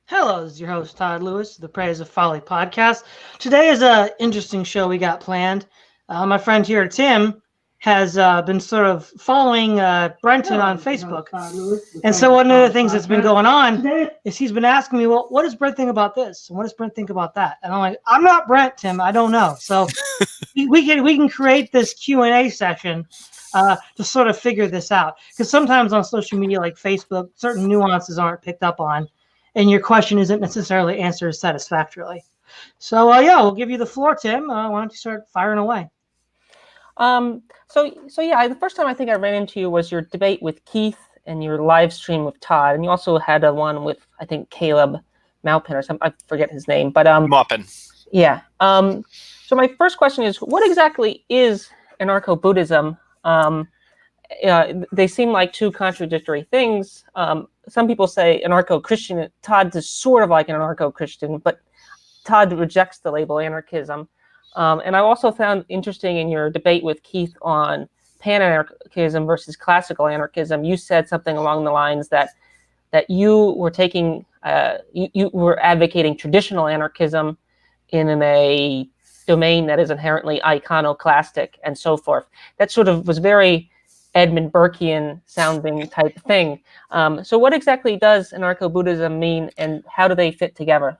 Hello, this is your host, Todd Lewis, the Praise of Folly podcast. Today is an interesting show we got planned. My friend here, Tim, has been sort of following Brenton on Facebook. And so one of the things that's been going on is he's been asking me, well, what does Brent think about this? And what does Brent think about that? And I'm like, I'm not Brent, Tim. I don't know. So we can create this Q&A session to sort of figure this out. Because sometimes on social media like Facebook, certain nuances aren't picked up on, and your question isn't necessarily answered satisfactorily. So, we'll give you the floor, Tim. Why don't you start firing away? The first time I think I ran into you was your debate with Keith and your live stream with Todd, and you also had one with, I think, Caleb Maupin or something. I forget his name, but Maupin. Yeah. So my first question is, what exactly is anarcho-Buddhism? They seem like two contradictory things. Some people say anarcho-Christian. Todd is sort of like an anarcho-Christian, but Todd rejects the label anarchism. And I also found interesting in your debate with Keith on pan-anarchism versus classical anarchism, you said something along the lines that you were taking, you were advocating traditional anarchism in a domain that is inherently iconoclastic and so forth. That sort of was very Edmund Burkean sounding type thing. So what exactly does anarcho-Buddhism mean, and how do they fit together?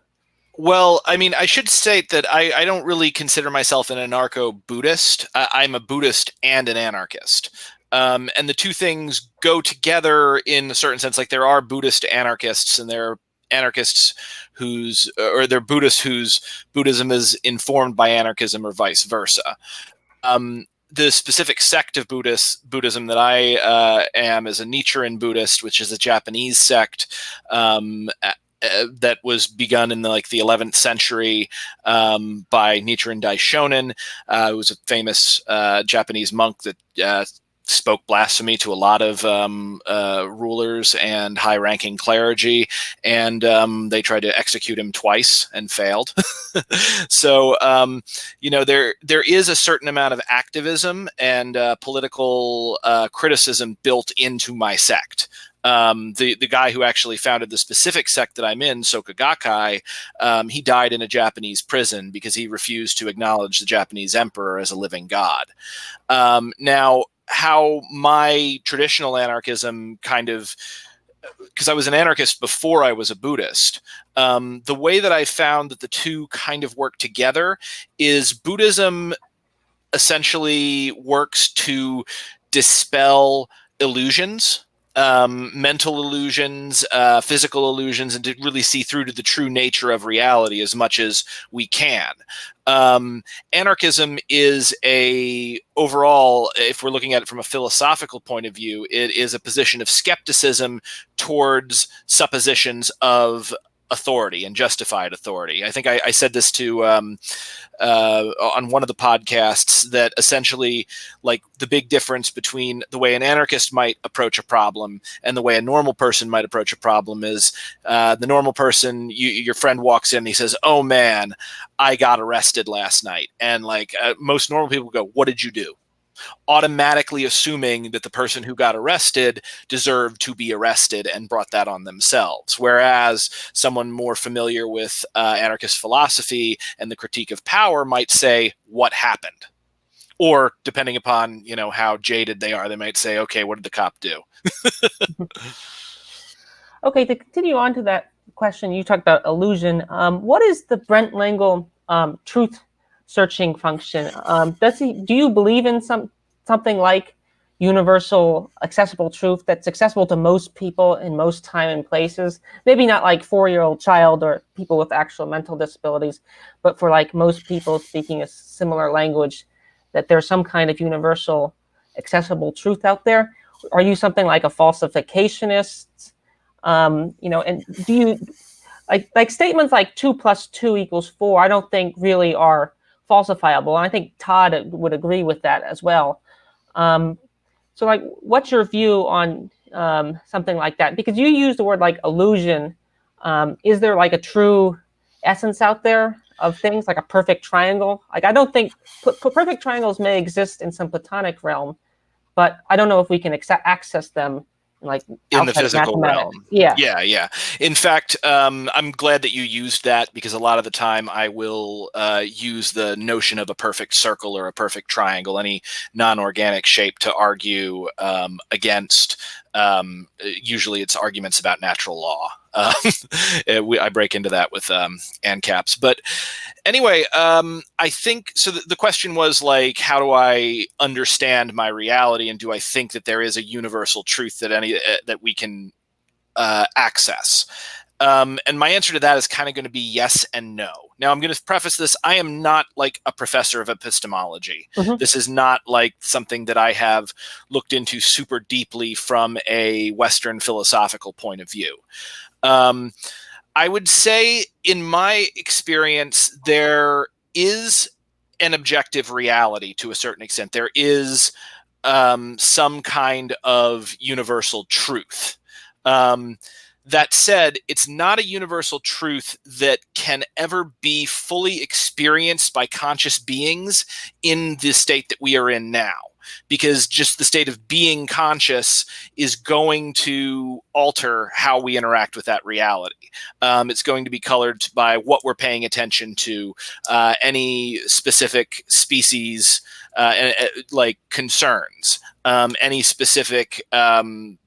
Well, I mean, I should state that I don't really consider myself an anarcho-Buddhist. I'm a Buddhist and an anarchist. And the two things go together in a certain sense. Like there are Buddhist anarchists and there are anarchists they're Buddhists whose Buddhism is informed by anarchism or vice versa. The specific sect of Buddhism that I am is a Nichiren Buddhist, which is a Japanese sect that was begun in the 11th century by Nichiren Daishonin, who was a famous Japanese monk that spoke blasphemy to a lot of rulers and high-ranking clergy, and they tried to execute him twice and failed. So, there is a certain amount of activism and political criticism built into my sect. The guy who actually founded the specific sect that I'm in, Soka Gakkai, he died in a Japanese prison because he refused to acknowledge the Japanese emperor as a living god. Now, how my traditional anarchism because I was an anarchist before I was a Buddhist, the way that I found that the two kind of work together is Buddhism essentially works to dispel illusions, mental illusions, physical illusions, and to really see through to the true nature of reality as much as we can. Anarchism is overall, if we're looking at it from a philosophical point of view, it is a position of skepticism towards suppositions of authority and justified authority. I think I said this to on one of the podcasts that essentially, like, the big difference between the way an anarchist might approach a problem and the way a normal person might approach a problem is the normal person, your friend walks in and he says, "Oh man, I got arrested last night," and most normal people go, "What did you do?" Automatically assuming that the person who got arrested deserved to be arrested and brought that on themselves. Whereas someone more familiar with anarchist philosophy and the critique of power might say, "What happened?" Or depending upon, how jaded they are, they might say, "Okay, what did the cop do?" Okay, to continue on to that question, you talked about illusion. What is the Brent Lengel truth searching function? Do you believe in something like universal accessible truth that's accessible to most people in most time and places? Maybe not like 4-year-old child or people with actual mental disabilities, but for most people speaking a similar language, that there's some kind of universal accessible truth out there? Are you something like a falsificationist? And do you like statements like 2 + 2 = 4? I don't think really are falsifiable. And I think Todd would agree with that as well. So what's your view on something like that? Because you use the word illusion. Is there a true essence out there of things, like a perfect triangle? I don't think perfect triangles may exist in some Platonic realm, but I don't know if we can access them like in the outside of physical mathematics. realm. Yeah. Yeah. In fact, I'm glad that you used that, because a lot of the time I will use the notion of a perfect circle or a perfect triangle, any non-organic shape, to argue against. Usually it's arguments about natural law. I break into that with ANCAPs. But anyway, I think so. The question was like, how do I understand my reality, and do I think that there is a universal truth that we can access? And my answer to that is kind of going to be yes and no. Now, I'm going to preface this. I am not like a professor of epistemology. Mm-hmm. This is not like something that I have looked into super deeply from a Western philosophical point of view. I would say, in my experience, there is an objective reality to a certain extent. There is some kind of universal truth. That said, it's not a universal truth that can ever be fully experienced by conscious beings in the state that we are in now, because just the state of being conscious is going to alter how we interact with that reality. It's going to be colored by what we're paying attention to, any specific species, like concerns, any specific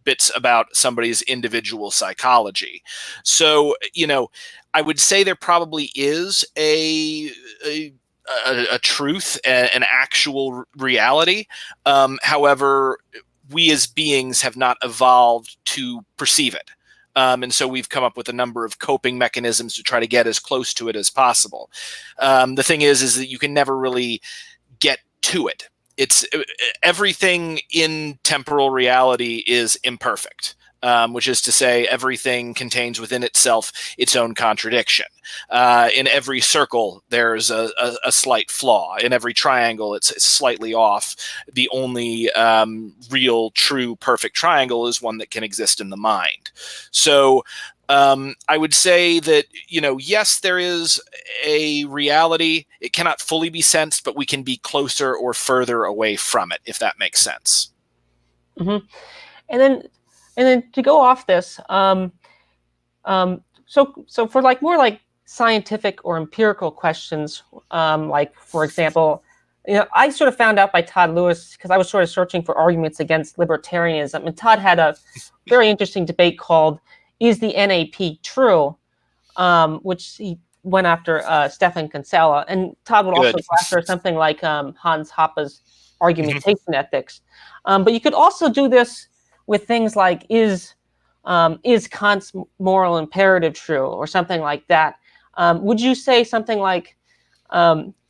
bits about somebody's individual psychology. So, I would say there probably is a truth, an actual reality. However, we as beings have not evolved to perceive it. And so we've come up with a number of coping mechanisms to try to get as close to it as possible. The thing is that you can never really get to it. It's everything in temporal reality is imperfect, which is to say everything contains within itself its own contradiction. In every circle, there's a slight flaw. In every triangle, it's slightly off. The only real, true, perfect triangle is one that can exist in the mind. So I would say that, yes, there is a reality. It cannot fully be sensed, but we can be closer or further away from it, if that makes sense. Mm-hmm. And then to go off this, so for like more like scientific or empirical questions, like for example, I sort of found out by Todd Lewis because I was sort of searching for arguments against libertarianism, and Todd had a very interesting debate called "Is the NAP True?" Which he went after Stefan Kinsella, and Todd would also go after something like Hans Hoppe's argumentation ethics. But you could also do this with things like is Kant's moral imperative true, or something like that. Would you say something like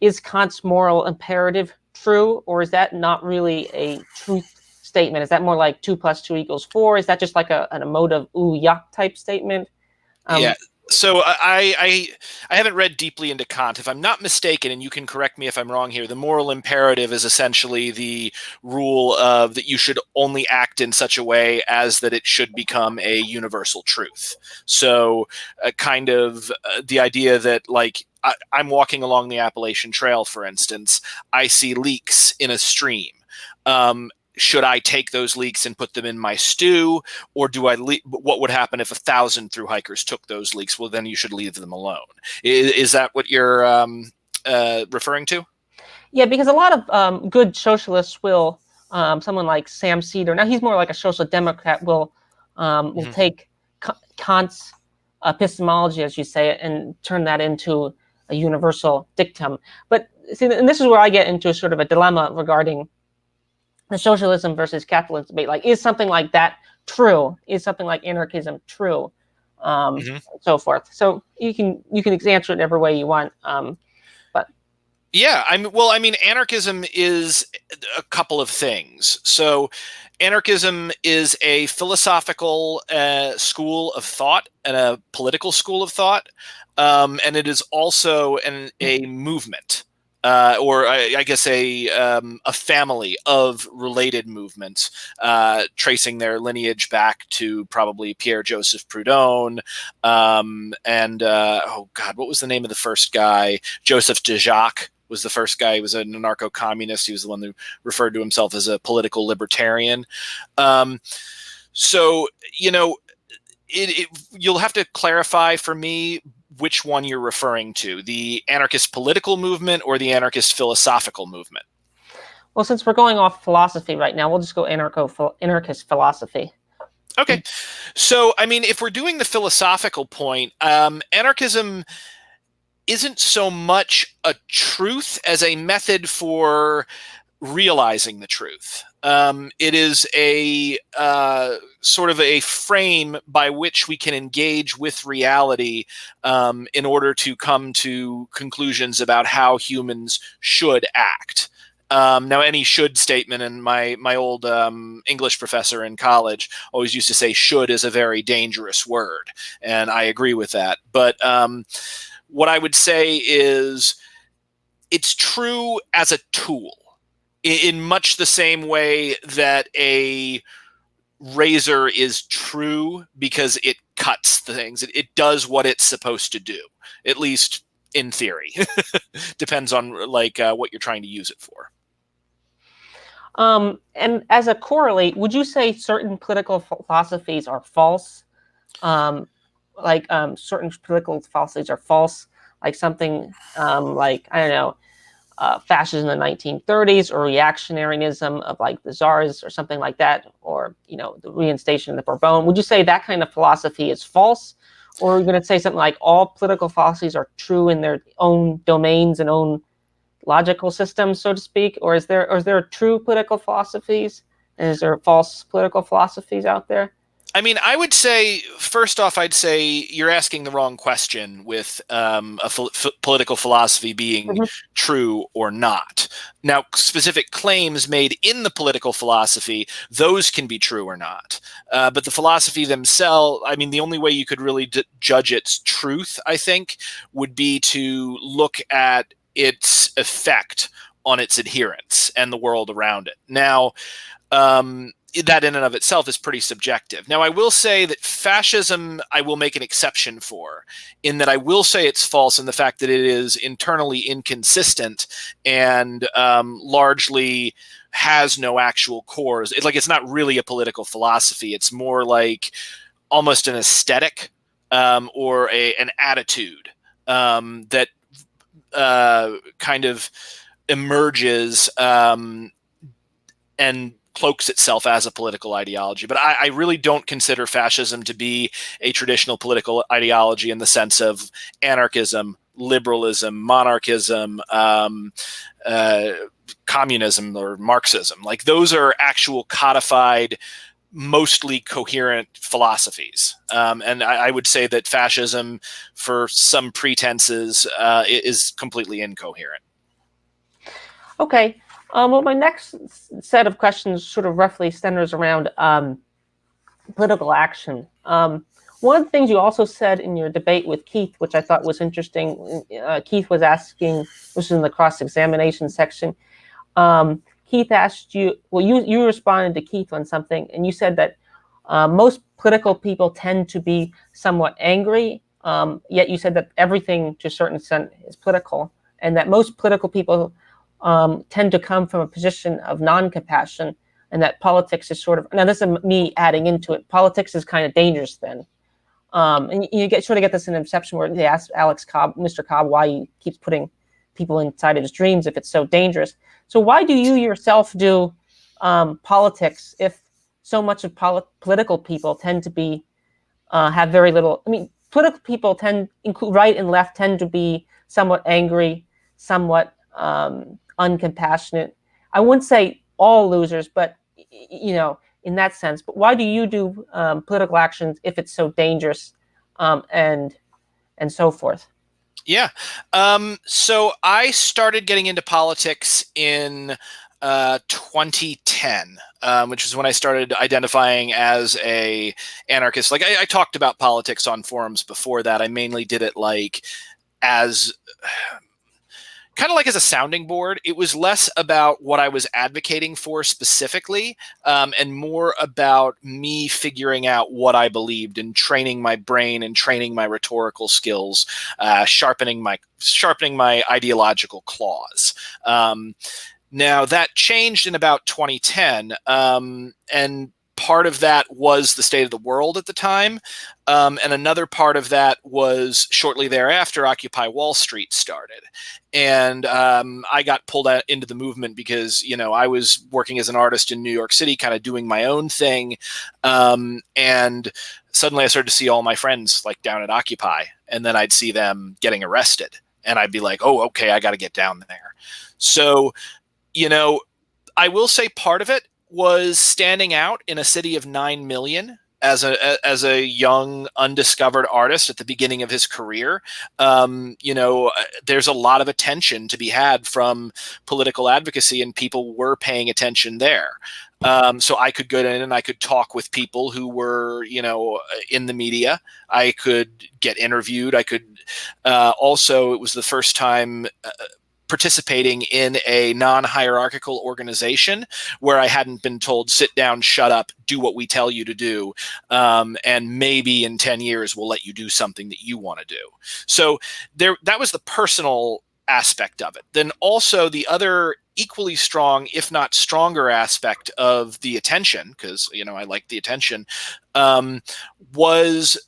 is Kant's moral imperative true, or is that not really a truth statement? Is that more like 2 + 2 = 4? Is that just like an emotive ooh yuck type statement? Yeah. So I haven't read deeply into Kant. If I'm not mistaken, and you can correct me if I'm wrong here, the moral imperative is essentially the rule of that you should only act in such a way as that it should become a universal truth. So kind of the idea that, like, I'm walking along the Appalachian Trail, for instance, I see leaks in a stream. Should I take those leaks and put them in my stew, or do I what would happen if 1,000 thru hikers took those leaks? Well, then you should leave them alone. Is that what you're referring to? Yeah, because a lot of good socialists will, someone like Sam Cedar, now he's more like a social democrat, will take Kant's epistemology, as you say, and turn that into a universal dictum. But see, and this is where I get into sort of a dilemma regarding the socialism versus capitalism debate. Like, is something like that true? Is something like anarchism true? And so forth. So you can answer it every way you want. Yeah, I mean, anarchism is a couple of things. So anarchism is a philosophical school of thought and a political school of thought, and it is also a movement. Or I guess a family of related movements, tracing their lineage back to probably Pierre-Joseph Proudhon, and oh God, what was the name of the first guy? Joseph de Jacques was the first guy. He was an anarcho-communist. He was the one who referred to himself as a political libertarian. So, you'll have to clarify for me which one you're referring to, the anarchist political movement or the anarchist philosophical movement. Well, since we're going off philosophy right now, we'll just go anarchist philosophy. Okay. So, I mean, if we're doing the philosophical point, anarchism isn't so much a truth as a method for realizing the truth. It is a sort of a frame by which we can engage with reality in order to come to conclusions about how humans should act. Now, any should statement, and my old English professor in college always used to say should is a very dangerous word, and I agree with that. But what I would say is it's true as a tool, in much the same way that a razor is true because it cuts things. It does what it's supposed to do, at least in theory. Depends on what you're trying to use it for. And as a correlate, would you say certain political philosophies are false? Certain political philosophies are false, like something like, I don't know, fascism in the 1930s, or reactionaryism of like the czars or something like that, or the reinstation of the Bourbon. Would you say that kind of philosophy is false, or are you going to say something like all political philosophies are true in their own domains and own logical systems, so to speak? Or is there true political philosophies, and is there false political philosophies out there? I mean, I would say, first off, I'd say you're asking the wrong question with political philosophy being true or not. Now, specific claims made in the political philosophy, those can be true or not. But the philosophy themselves, I mean, the only way you could really judge its truth, I think, would be to look at its effect on its adherents and the world around it. Now, that in and of itself is pretty subjective. Now, I will say that fascism, I will make an exception for, in that I will say it's false in the fact that it is internally inconsistent and largely has no actual cores. It's not really a political philosophy. It's more like almost an aesthetic or an attitude that kind of emerges and cloaks itself as a political ideology. But I really don't consider fascism to be a traditional political ideology in the sense of anarchism, liberalism, monarchism, communism, or Marxism. Like, those are actual codified, mostly coherent philosophies. And I would say that fascism, for some pretenses, is completely incoherent. Okay. Well, my next set of questions sort of roughly centers around political action. One of the things you also said in your debate with Keith, which I thought was interesting, Keith was asking, this is in the cross-examination section, Keith asked you, well, you responded to Keith on something, and you said that most political people tend to be somewhat angry, yet you said that everything to a certain extent is political, and that most political people tend to come from a position of non-compassion, and that politics is sort of, now this is me adding into it, politics is kind of dangerous then. And you get this in Inception, where they ask Mr. Cobb, why he keeps putting people inside of his dreams if it's so dangerous. So why do you yourself do politics if so much of political people tend to be, have very little, I mean, political people right and left tend to be somewhat angry, somewhat uncompassionate. I wouldn't say all losers, but in that sense. But why do you do political actions if it's so dangerous, and so forth? Yeah. So I started getting into politics in 2010, which is when I started identifying as a anarchist. Like, I talked about politics on forums before that. I mainly did it as a sounding board. It was less about what I was advocating for specifically, and more about me figuring out what I believed and training my brain and training my rhetorical skills, sharpening my ideological claws. Now, that changed in about 2010, and part of that was the state of the world at the time. And another part of that was shortly thereafter, Occupy Wall Street started. And I got pulled out into the movement because, I was working as an artist in New York City, kind of doing my own thing. And suddenly I started to see all my friends like down at Occupy, and then I'd see them getting arrested. And I'd be like, oh, okay, I got to get down there. So, I will say part of it was standing out in a city of 9 million as a young undiscovered artist at the beginning of his career. There's a lot of attention to be had from political advocacy, and people were paying attention there. So I could go in and I could talk with people who were, in the media. I could get interviewed. I could also, it was the first time participating in a non-hierarchical organization where I hadn't been told, sit down, shut up, do what we tell you to do. And maybe in 10 years, we'll let you do something that you want to do. So that was the personal aspect of it. Then also the other equally strong, if not stronger aspect of the attention, because, I like the attention, was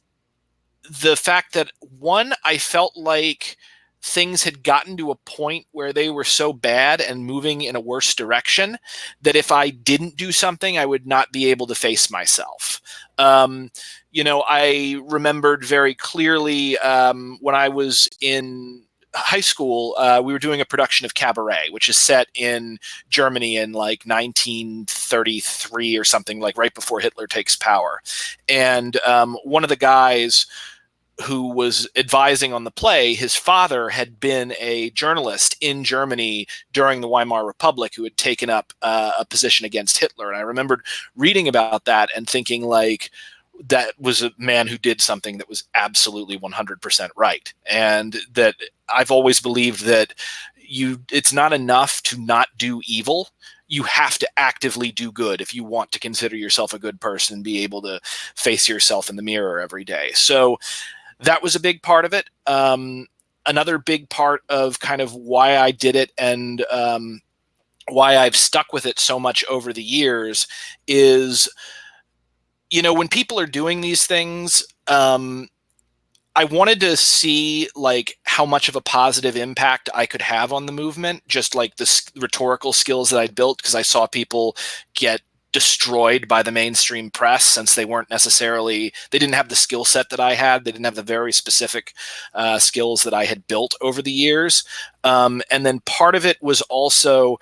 the fact that, one, I felt like things had gotten to a point where they were so bad and moving in a worse direction that if I didn't do something, I would not be able to face myself. I remembered very clearly when I was in high school, we were doing a production of Cabaret, which is set in Germany in like 1933 or something, like right before Hitler takes power. And one of the guys who was advising on the play, his father had been a journalist in Germany during the Weimar Republic who had taken up a position against Hitler. And I remembered reading about that and thinking like, that was a man who did something that was absolutely 100% right. And that I've always believed that it's not enough to not do evil. You have to actively do good if you want to consider yourself a good person and be able to face yourself in the mirror every day. So that was a big part of it. Another big part of kind of why I did it and why I've stuck with it so much over the years is, when people are doing these things, I wanted to see like how much of a positive impact I could have on the movement, just like the rhetorical skills that I'd built, because I saw people get destroyed by the mainstream press since they didn't have the skill set that I had. They didn't have the very specific skills that I had built over the years. And then part of it was also,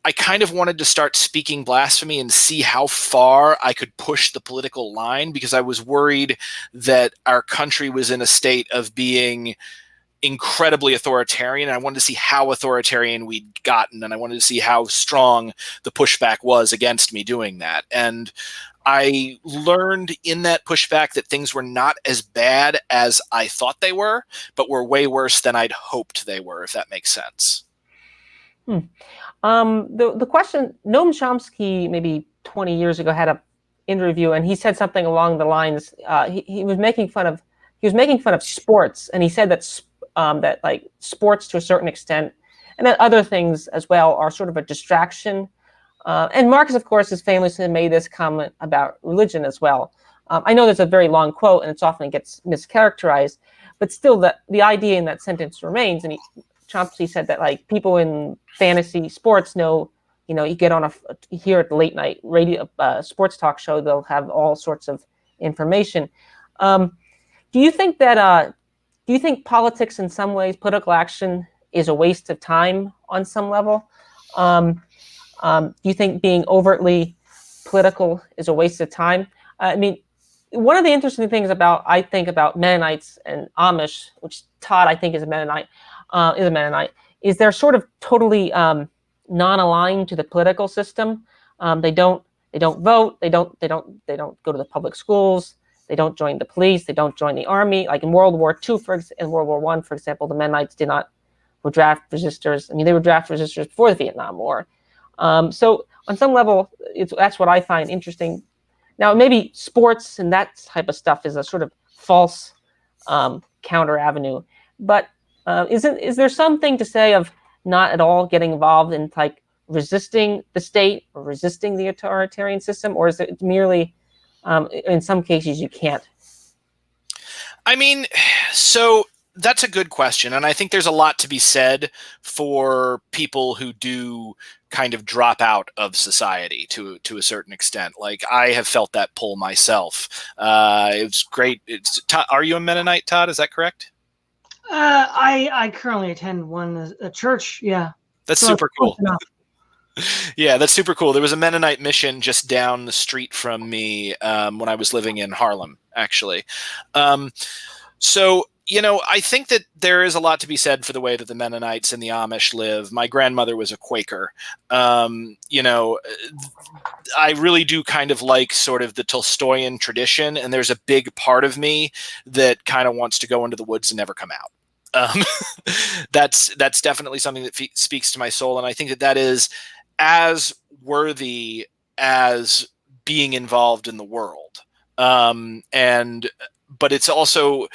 I kind of wanted to start speaking blasphemy and see how far I could push the political line, because I was worried that our country was in a state of being incredibly authoritarian. I wanted to see how authoritarian we'd gotten, and I wanted to see how strong the pushback was against me doing that. And I learned in that pushback that things were not as bad as I thought they were, but were way worse than I'd hoped they were, if that makes sense. The question, Noam Chomsky, maybe 20 years ago, had an interview, and he said something along the lines. He was making fun of sports, and he said that that like sports to a certain extent, and that other things as well, are sort of a distraction. And Marx, of course, has famously made this comment about religion as well. I know there's a very long quote, and it often gets mischaracterized, but still, the idea in that sentence remains. And Chomsky said that like people in fantasy sports know, you get on here at the late night radio sports talk show, they'll have all sorts of information. Do you think politics in some ways, political action, is a waste of time on some level? Do you think being overtly political is a waste of time? I mean, one of the interesting things about Mennonites and Amish, which Todd, I think, is a Mennonite, is they're sort of totally non-aligned to the political system. They don't vote. They don't go to the public schools. They don't join the police. They don't join the army. Like in World War II, in World War I, for example, the Mennonites were draft resistors. I mean, they were draft resistors before the Vietnam War. So on some level, that's what I find interesting. Now, maybe sports and that type of stuff is a sort of false counter avenue. But is there something to say of not at all getting involved in like resisting the state or resisting the authoritarian system, or is it merely, in some cases, you can't? I mean, so that's a good question. And I think there's a lot to be said for people who do kind of drop out of society to a certain extent. Like, I have felt that pull myself. It's great. Are you a Mennonite, Todd? Is that correct? I currently attend a church. Yeah. That's So super cool. enough. Yeah, that's super cool. There was a Mennonite mission just down the street from me when I was living in Harlem, actually. So, I think that there is a lot to be said for the way that the Mennonites and the Amish live. My grandmother was a Quaker. I really do kind of like sort of the Tolstoyan tradition, and there's a big part of me that kind of wants to go into the woods and never come out. That's definitely something that speaks to my soul, and I think that is as worthy as being involved in the world. But it's also,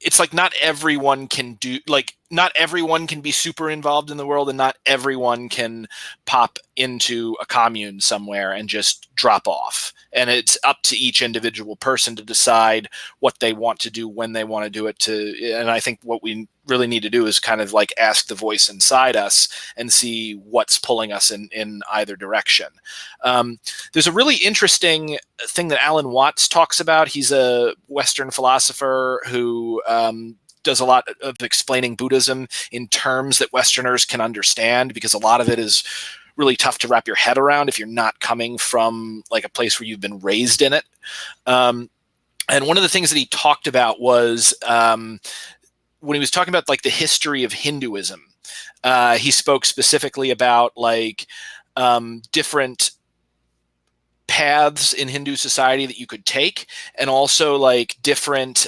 it's like not everyone can be super involved in the world, and not everyone can pop into a commune somewhere and just drop off. And it's up to each individual person to decide what they want to do, when they want to do it. And I think what we really need to do is kind of like ask the voice inside us and see what's pulling us in either direction. There's a really interesting thing that Alan Watts talks about. He's a Western philosopher who does a lot of explaining Buddhism in terms that Westerners can understand, because a lot of it is really tough to wrap your head around if you're not coming from like a place where you've been raised in it. And one of the things that he talked about was when he was talking about like the history of Hinduism, he spoke specifically about like different paths in Hindu society that you could take, and also like different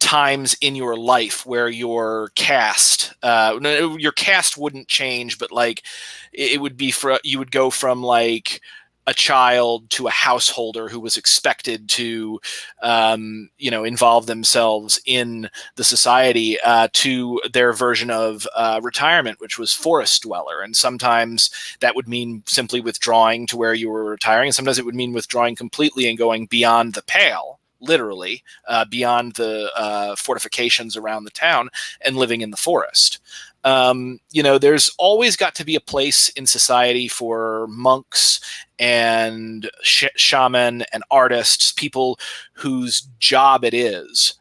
times in your life where your caste wouldn't change, but like it would be you would go from like a child to a householder who was expected to involve themselves in the society, to their version of retirement, which was forest dweller. And sometimes that would mean simply withdrawing to where you were retiring, and sometimes it would mean withdrawing completely and going beyond the pale, literally beyond the fortifications around the town, and living in the forest. There's always got to be a place in society for monks and shaman and artists, people whose job it is,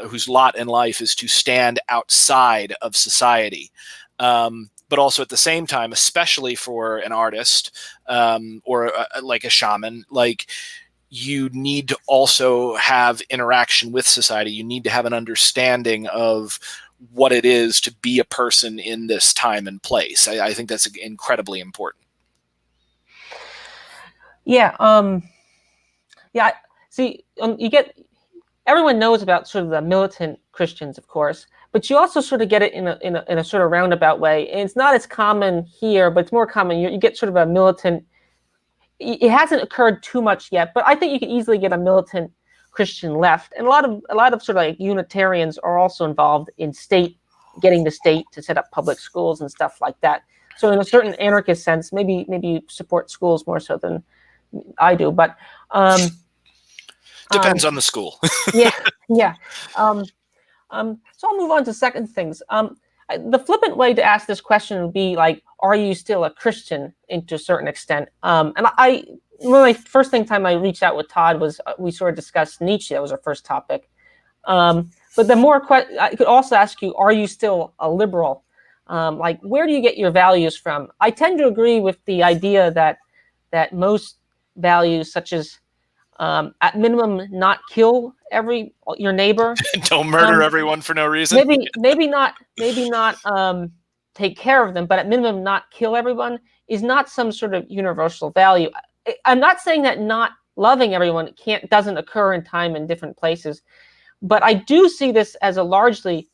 whose lot in life is to stand outside of society. But also at the same time, especially for an artist or like a shaman, like, you need to also have interaction with society. You need to have an understanding of what it is to be a person in this time and place. I think that's incredibly important. Yeah. See, everyone knows about sort of the militant Christians, of course, but you also sort of get it in a sort of roundabout way. And it's not as common here, but it's more common. You get sort of a militant. It hasn't occurred too much yet, but I think you could easily get a militant Christian left, and a lot of sort of like Unitarians are also involved in getting the state to set up public schools and stuff like that. So in a certain anarchist sense, maybe you support schools more so than I do, but depends on the school. yeah. So I'll move on to second things. The flippant way to ask this question would be like, are you still a Christian to a certain extent? And my first time I reached out with Todd was we sort of discussed Nietzsche. That was our first topic. But the more I could also ask you, are you still a liberal? Like, where do you get your values from? I tend to agree with the idea that most values, such as at minimum, not kill your neighbor, don't murder everyone for no reason. Maybe not take care of them, but at minimum, not kill everyone is not some sort of universal value. I'm not saying that not loving everyone doesn't occur in time in different places, but I do see this as a largely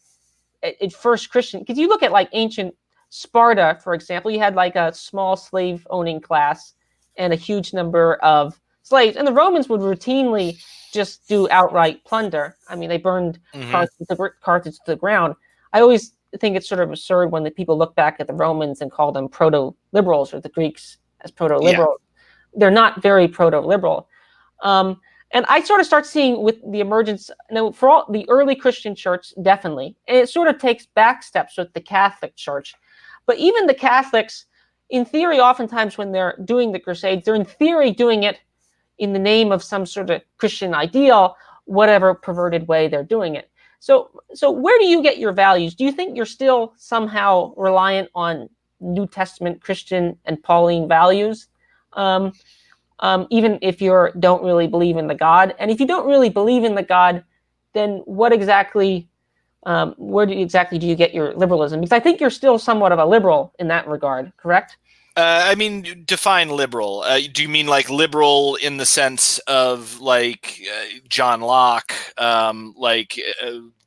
at first Christian, because you look at like ancient Sparta, for example, you had like a small slave owning class and a huge number of slaves, and the Romans would routinely just do outright plunder. I mean, they burned Carthage to the ground. I always think it's sort of absurd when the people look back at the Romans and call them proto-liberals, or the Greeks as proto-liberals. They're not very proto-liberal. And I sort of start seeing with the emergence, for all the early Christian church, definitely, and it sort of takes back steps with the Catholic Church. But even the Catholics, in theory, oftentimes when they're doing the Crusades, they're in theory doing it in the name of some sort of Christian ideal, whatever perverted way they're doing it. So where do you get your values? Do you think you're still somehow reliant on New Testament Christian and Pauline values? Even if you don't really believe in the God. And if you don't really believe in the God, then what exactly, where do you get your liberalism? Because I think you're still somewhat of a liberal in that regard, correct? I mean, define liberal. Do you mean like liberal in the sense of like John Locke,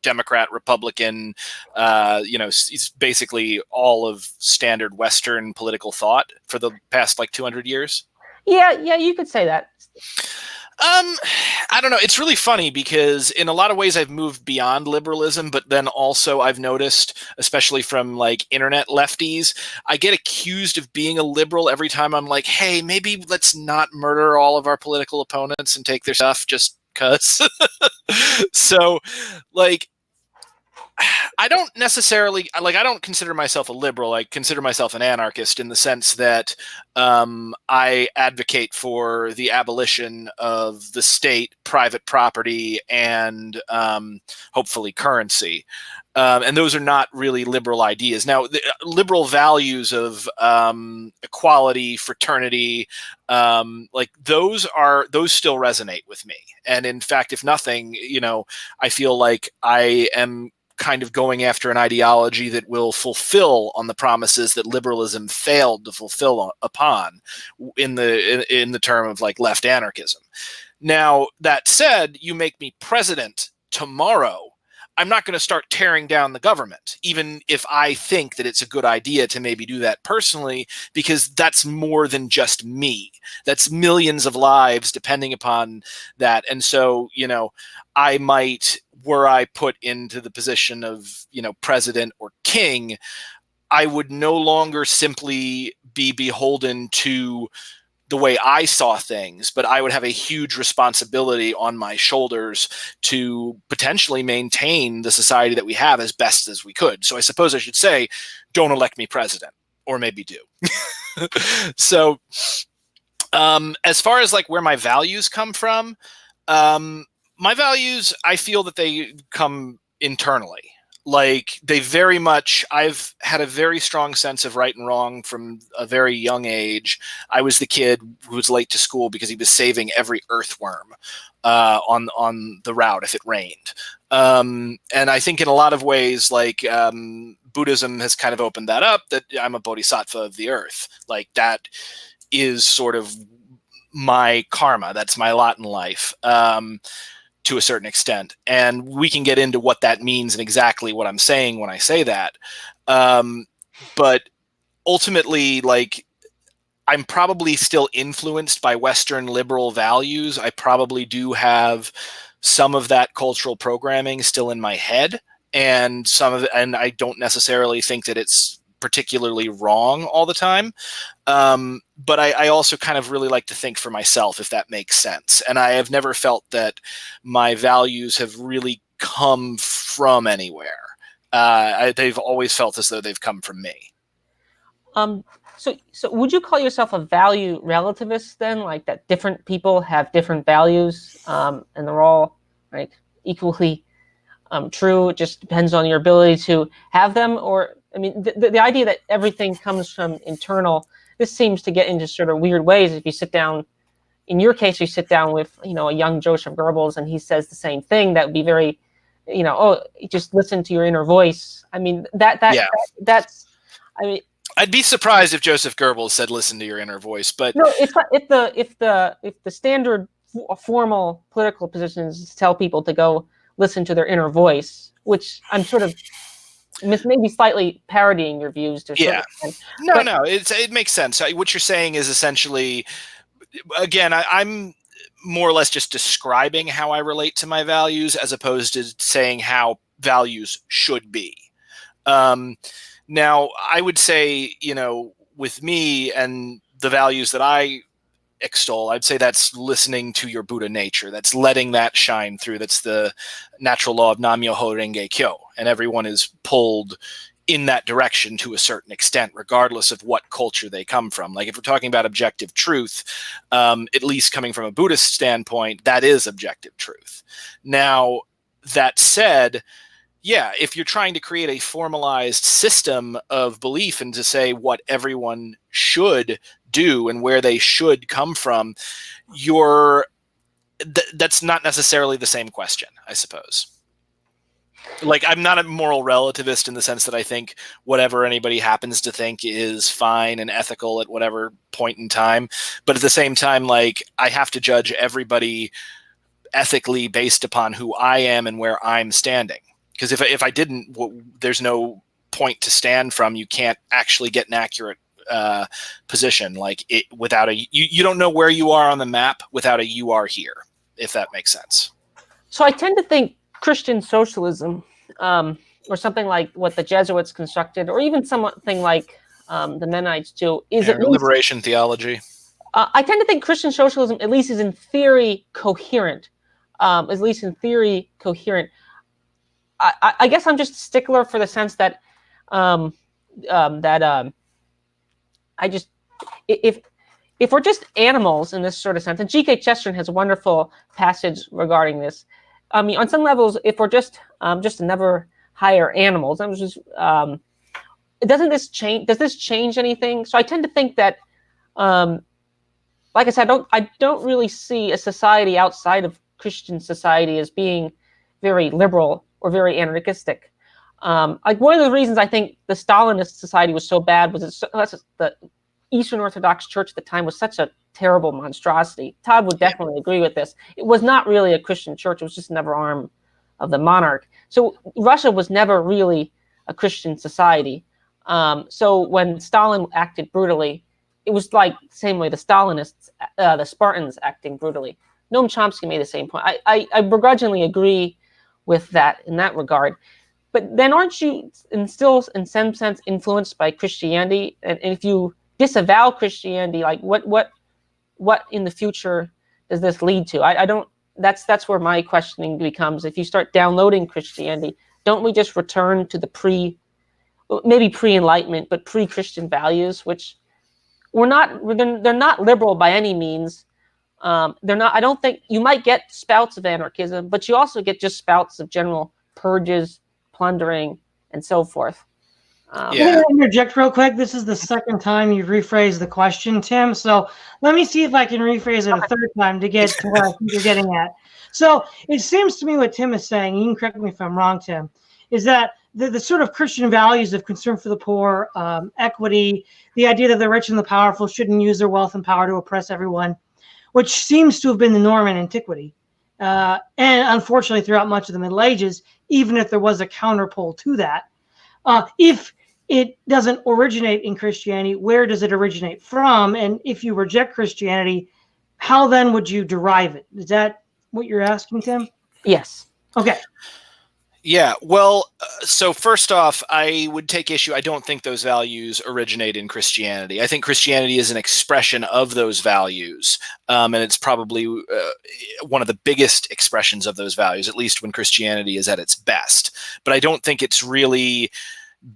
Democrat, Republican, it's basically all of standard Western political thought for the past like 200 years? Yeah, you could say that. I don't know. It's really funny because in a lot of ways I've moved beyond liberalism, but then also I've noticed, especially from like internet lefties, I get accused of being a liberal every time I'm like, hey, maybe let's not murder all of our political opponents and take their stuff just because. So like, I don't necessarily I don't consider myself a liberal. I consider myself an anarchist in the sense that I advocate for the abolition of the state, private property, and hopefully currency. And those are not really liberal ideas. Now, the liberal values of equality, fraternity, those still resonate with me. And in fact, if nothing, I feel like I am kind of going after an ideology that will fulfill on the promises that liberalism failed to fulfill upon in the term of like left anarchism. Now, that said, you make me president tomorrow, I'm not going to start tearing down the government, even if I think that it's a good idea to maybe do that personally, because that's more than just me. That's millions of lives depending upon that. And so, I might, were I put into the position of, president or king, I would no longer simply be beholden to the way I saw things, but I would have a huge responsibility on my shoulders to potentially maintain the society that we have as best as we could. So I suppose I should say, don't elect me president, or maybe do. So as far as like where my values come from, my values, I feel that they come internally. Like I've had a very strong sense of right and wrong from a very young age. I was the kid who was late to school because he was saving every earthworm on the route if it rained. And I think in a lot of ways, like Buddhism has kind of opened that up, that I'm a bodhisattva of the earth. Like that is sort of my karma. That's my lot in life. To a certain extent. And we can get into what that means and exactly what I'm saying when I say that. But ultimately, like, I'm probably still influenced by Western liberal values. I probably do have some of that cultural programming still in my head, and and I don't necessarily think that it's particularly wrong all the time. But I also kind of really like to think for myself, if that makes sense. And I have never felt that my values have really come from anywhere. They've always felt as though they've come from me. So would you call yourself a value relativist then? Like that different people have different values, and they're all like equally true. It just depends on your ability to have them. Or, I mean, the idea that everything comes from internal, this seems to get into sort of weird ways. If you sit down, in your case, you sit down with, a young Joseph Goebbels and he says the same thing, that would be very, just listen to your inner voice. I mean, that's, I mean, I'd be surprised if Joseph Goebbels said, listen to your inner voice, but no, if the standard formal political position is to tell people to go listen to their inner voice, which I'm sort of maybe slightly parodying your views to yeah. No, it makes sense. What you're saying is essentially, again, I'm more or less just describing how I relate to my values as opposed to saying how values should be. Now, I would say, with me and the values that I extol, I'd say that's listening to your Buddha nature. That's letting that shine through. That's the natural law of Nam-myoho Renge Kyo. And everyone is pulled in that direction to a certain extent, regardless of what culture they come from. Like if we're talking about objective truth, at least coming from a Buddhist standpoint, that is objective truth. Now, that said, yeah, if you're trying to create a formalized system of belief and to say what everyone should do and where they should come from, that's not necessarily the same question, I suppose. Like, I'm not a moral relativist in the sense that I think whatever anybody happens to think is fine and ethical at whatever point in time. But at the same time, like, I have to judge everybody ethically based upon who I am and where I'm standing. Because if I didn't, there's no point to stand from. You can't actually get an accurate position. Like it without you don't know where you are on the map without a "you are here," if that makes sense. So I tend to think Christian socialism, or something like what the Jesuits constructed, or even something like the Mennonites do, is at least liberation theology. I tend to think Christian socialism, at least, is in theory coherent. At least in theory coherent. I guess I'm just a stickler for the sense that I just if we're just animals in this sort of sense, and G.K. Chesterton has a wonderful passage regarding this. I mean, on some levels, if we're just never higher animals, I'm just doesn't this change? Does this change anything? So I tend to think that, like I said, I don't really see a society outside of Christian society as being very liberal or very anarchistic. Like one of the reasons I think the Stalinist society was so bad was the Eastern Orthodox Church at the time was such a terrible monstrosity. Todd would definitely agree with this. It was not really a Christian church. It was just another arm of the monarch. So Russia was never really a Christian society. So when Stalin acted brutally, it was like the same way the Stalinists, the Spartans acting brutally. Noam Chomsky made the same point. I begrudgingly agree with that in that regard. But then aren't you still in some sense influenced by Christianity? And if you disavow Christianity, like what in the future does this lead to? I don't. That's where my questioning becomes. If you start downloading Christianity, don't we just return to the maybe pre-Enlightenment, but pre-Christian values, which they're not liberal by any means. They're not. I don't think you might get spouts of anarchism, but you also get just spouts of general purges, plundering, and so forth. I'm going to interject real quick. This is the second time you've rephrased the question, Tim. So let me see if I can rephrase it a third time to get to what I think you're getting at. So it seems to me what Tim is saying, you can correct me if I'm wrong, Tim, is that the sort of Christian values of concern for the poor, equity, the idea that the rich and the powerful shouldn't use their wealth and power to oppress everyone, which seems to have been the norm in antiquity. And unfortunately, throughout much of the Middle Ages, even if there was a counterpole to that, if it doesn't originate in Christianity, where does it originate from? And if you reject Christianity, how then would you derive it? Is that what you're asking, Tim? Yes. Okay. Yeah, well, so first off, I would take issue. I don't think those values originate in Christianity. I think Christianity is an expression of those values, and it's probably one of the biggest expressions of those values, at least when Christianity is at its best. But I don't think it's really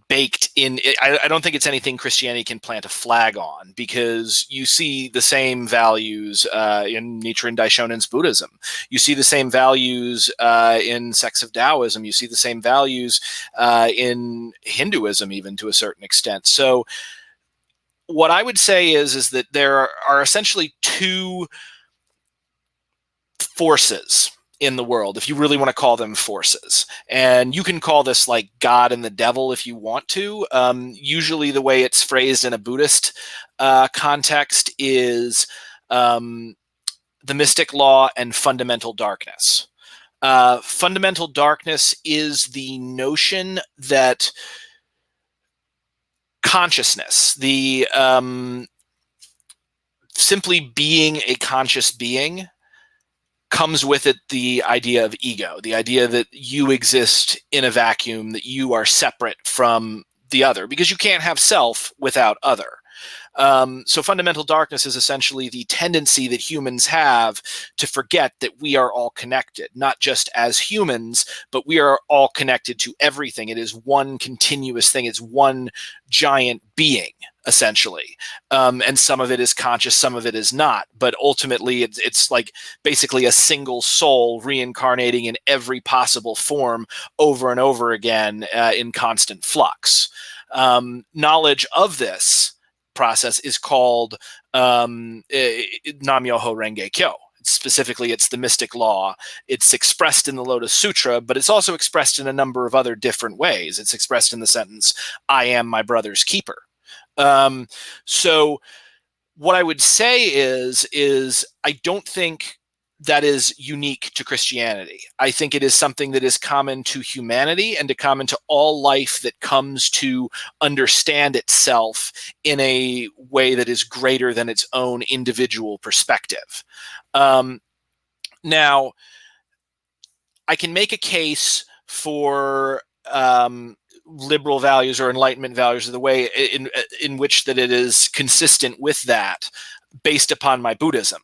baked in. I don't think it's anything Christianity can plant a flag on, because you see the same values in Nichiren Daishonen's Buddhism. You see the same values in sects of Taoism. You see the same values in Hinduism, even to a certain extent. So what I would say is that there are essentially two forces in the world, if you really want to call them forces. And you can call this like God and the devil if you want to. Usually the way it's phrased in a Buddhist context is the mystic law and fundamental darkness. Fundamental darkness is the notion that consciousness, the simply being a conscious being, comes with it the idea of ego, the idea that you exist in a vacuum, that you are separate from the other, because you can't have self without other. So fundamental darkness is essentially the tendency that humans have to forget that we are all connected, not just as humans, but we are all connected to everything. It is one continuous thing. It's one giant being, essentially. And some of it is conscious, some of it is not. But ultimately, it's like basically a single soul reincarnating in every possible form over and over again in constant flux. Knowledge of this process is called Nam-myoho Renge Kyo. Specifically, it's the mystic law. It's expressed in the Lotus Sutra, but it's also expressed in a number of other different ways. It's expressed in the sentence, "I am my brother's keeper." So what I would say is I don't think that is unique to Christianity. I think it is something that is common to humanity and to common to all life that comes to understand itself in a way that is greater than its own individual perspective. Now, I can make a case for liberal values or Enlightenment values, or the way in which that it is consistent with that based upon my Buddhism.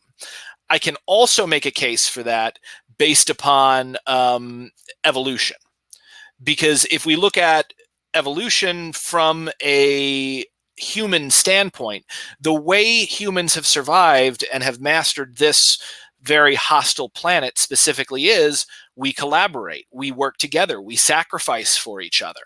I can also make a case for that based upon evolution. Because if we look at evolution from a human standpoint, the way humans have survived and have mastered this very hostile planet specifically is we collaborate, we work together, we sacrifice for each other.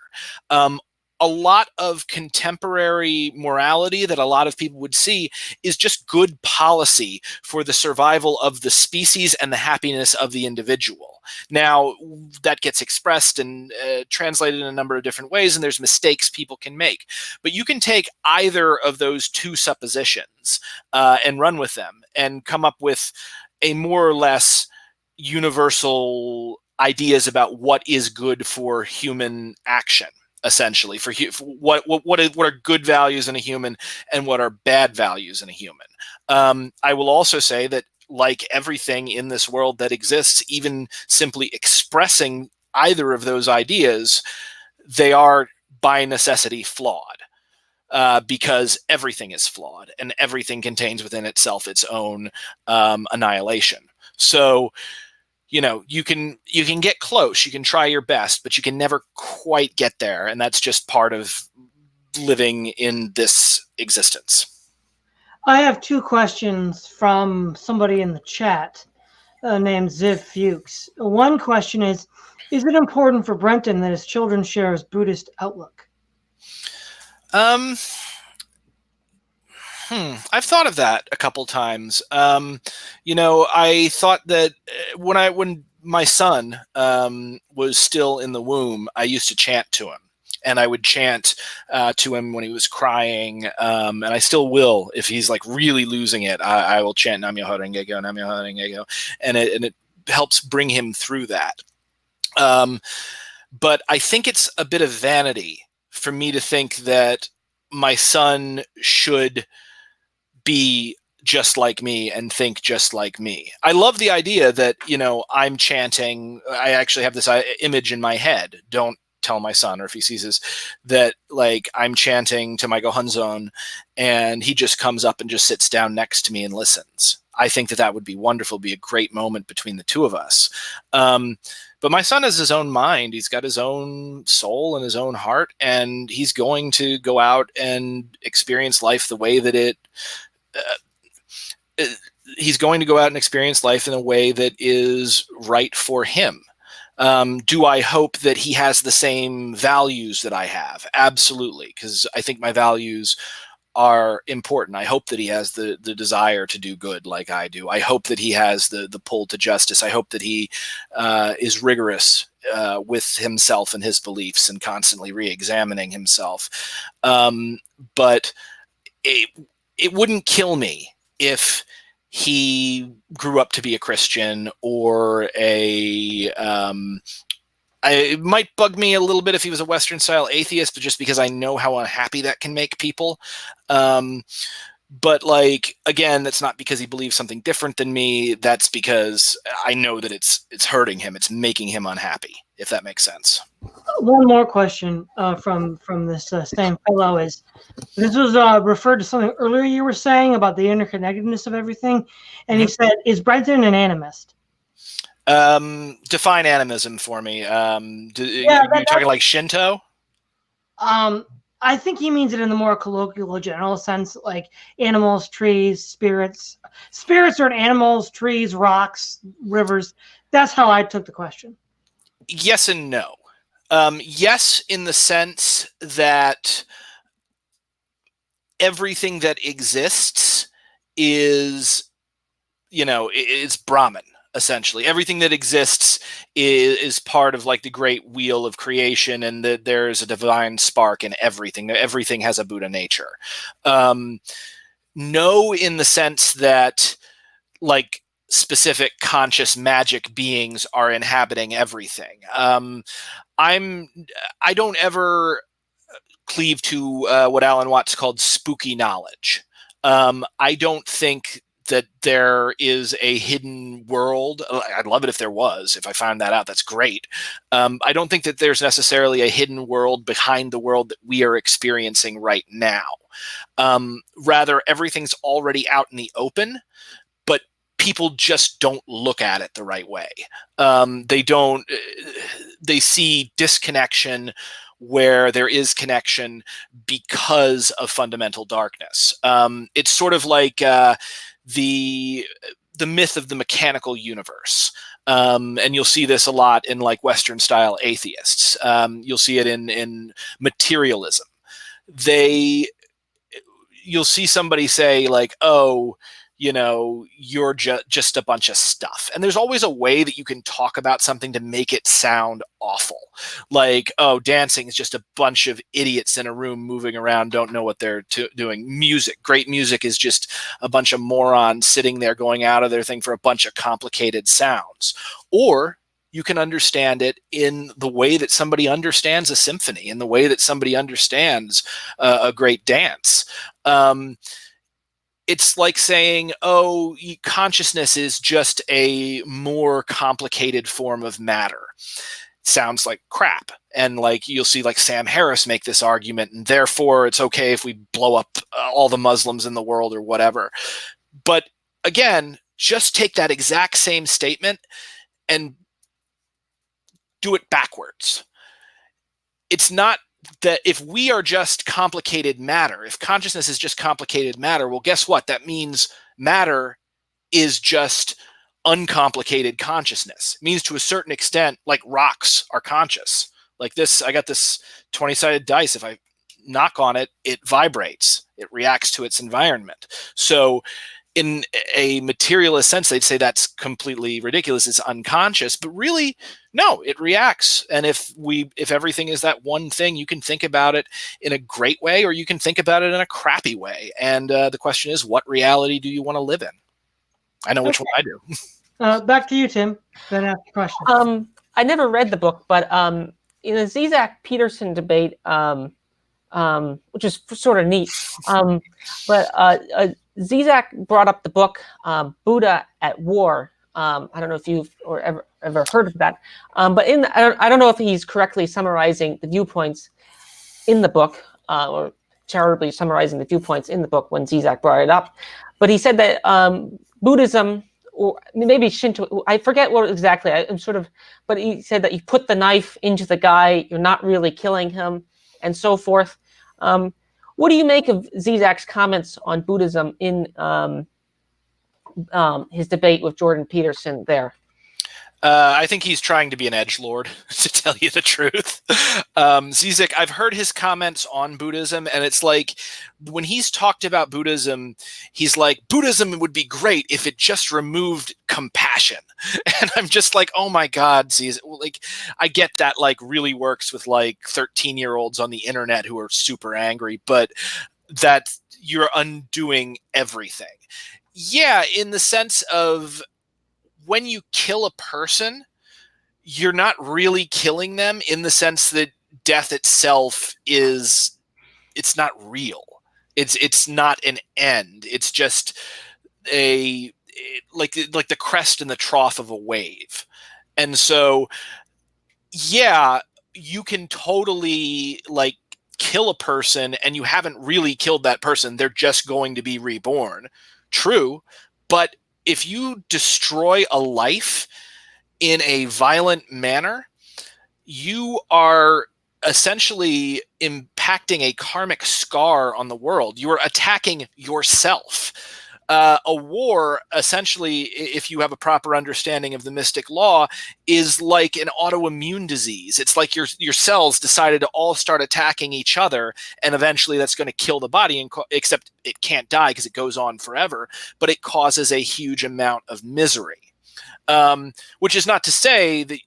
A lot of contemporary morality that a lot of people would see is just good policy for the survival of the species and the happiness of the individual. Now, that gets expressed and translated in a number of different ways, and there's mistakes people can make. But you can take either of those two suppositions and run with them and come up with a more or less universal ideas about what is good for human action. Essentially, for what are good values in a human and what are bad values in a human. I will also say that, like everything in this world that exists, even simply expressing either of those ideas, they are by necessity flawed, because everything is flawed and everything contains within itself its own annihilation. So, you can get close, you can try your best, but you can never quite get there. And that's just part of living in this existence. I have two questions from somebody in the chat named Ziv Fuchs. One question is it important for Brenton that his children share his Buddhist outlook? I've thought of that a couple times. I thought that when my son was still in the womb, I used to chant to him, and I would chant to him when he was crying, and I still will. If he's like really losing it, I will chant Nam-myoho Renge Kyo, Nam-myoho Renge Kyo, and it helps bring him through that. But I think it's a bit of vanity for me to think that my son should be just like me and think just like me. I love the idea that, I'm chanting. I actually have this image in my head. Don't tell my son, or if he sees this, that like I'm chanting to my Gohonzon and he just comes up and just sits down next to me and listens. I think that would be wonderful, be a great moment between the two of us. But my son has his own mind. He's got his own soul and his own heart, and he's going to go out and experience life the way that he's going to go out and experience life in a way that is right for him. Do I hope that he has the same values that I have? Absolutely, because I think my values are important. I hope that he has the desire to do good like I do. I hope that he has the pull to justice. I hope that he is rigorous with himself and his beliefs and constantly re-examining himself. But it wouldn't kill me if he grew up to be a Christian or it might bug me a little bit if he was a Western style atheist, but just because I know how unhappy that can make people. But like, again, that's not because he believes something different than me. That's because I know that it's hurting him. It's making him unhappy, if that makes sense. One more question from this same fellow is, this was referred to something earlier you were saying about the interconnectedness of everything, and he said, "Is Brenton an animist?" Define animism for me. Yeah, you talking like Shinto? I think he means it in the more colloquial, general sense, like animals, trees, spirits. Spirits are in animals, trees, rocks, rivers. That's how I took the question. Yes and no. Yes, in the sense that everything that exists is, is Brahman. Essentially, everything that exists is part of like the great wheel of creation, and that there's a divine spark in everything. Everything has a Buddha nature. No, in the sense that like specific conscious magic beings are inhabiting everything. I don't ever cleave to what Alan Watts called spooky knowledge. I don't think that there is a hidden world. I'd love it if there was. If I found that out, that's great. I don't think that there's necessarily a hidden world behind the world that we are experiencing right now. Rather, everything's already out in the open, but people just don't look at it the right way. They see disconnection where there is connection because of fundamental darkness. It's sort of like the myth of the mechanical universe. And you'll see this a lot in like Western style atheists. You'll see it in materialism. You'll see somebody say like, oh, you're just a bunch of stuff. And there's always a way that you can talk about something to make it sound awful. Like, oh, dancing is just a bunch of idiots in a room moving around, don't know what they're doing. Great music is just a bunch of morons sitting there going out of their thing for a bunch of complicated sounds. Or you can understand it in the way that somebody understands a symphony, in the way that somebody understands a great dance. It's like saying, oh, consciousness is just a more complicated form of matter. Sounds like crap. And like you'll see like Sam Harris make this argument, and therefore it's okay if we blow up all the Muslims in the world or whatever. But again, just take that exact same statement and do it backwards. It's not that if we are just complicated matter, if consciousness is just complicated matter, well, guess what? That means matter is just uncomplicated consciousness. It means to a certain extent, like rocks are conscious. Like this, I got this 20-sided dice. If I knock on it, it vibrates. It reacts to its environment. So in a materialist sense, they'd say that's completely ridiculous. It's unconscious, but really, no, it reacts. And if everything is that one thing, you can think about it in a great way, or you can think about it in a crappy way. And the question is, what reality do you want to live in? I know which one I do. Back to you, Tim. Then ask the question. I never read the book, but in the Zizek Peterson debate, which is sort of neat, but Zizek brought up the book Buddha at War. I don't know if you've ever heard of that, but I don't know if he's correctly summarizing the viewpoints in the book, or charitably summarizing the viewpoints in the book when Zizek brought it up. But he said that Buddhism, or maybe Shinto, I forget what exactly. But he said that you put the knife into the guy, you're not really killing him, and so forth. What do you make of Zizek's comments on Buddhism in his debate with Jordan Peterson there? I think he's trying to be an edgelord, to tell you the truth. Zizek, I've heard his comments on Buddhism, and it's like when he's talked about Buddhism, he's like, Buddhism would be great if it just removed compassion. And I'm just like, oh my God, Zizek. Like, I get that like really works with like 13-year-olds on the internet who are super angry, but that you're undoing everything. Yeah, in the sense of, when you kill a person, you're not really killing them, in the sense that death itself it's not real. It's not an end. It's just like the crest and the trough of a wave. And so, yeah, you can totally like kill a person and you haven't really killed that person. They're just going to be reborn. True. But if you destroy a life in a violent manner, you are essentially impacting a karmic scar on the world. You are attacking yourself. A war, essentially, if you have a proper understanding of the mystic law, is like an autoimmune disease. It's like your cells decided to all start attacking each other, and eventually that's going to kill the body, except it can't die because it goes on forever, but it causes a huge amount of misery. Which is not to say that,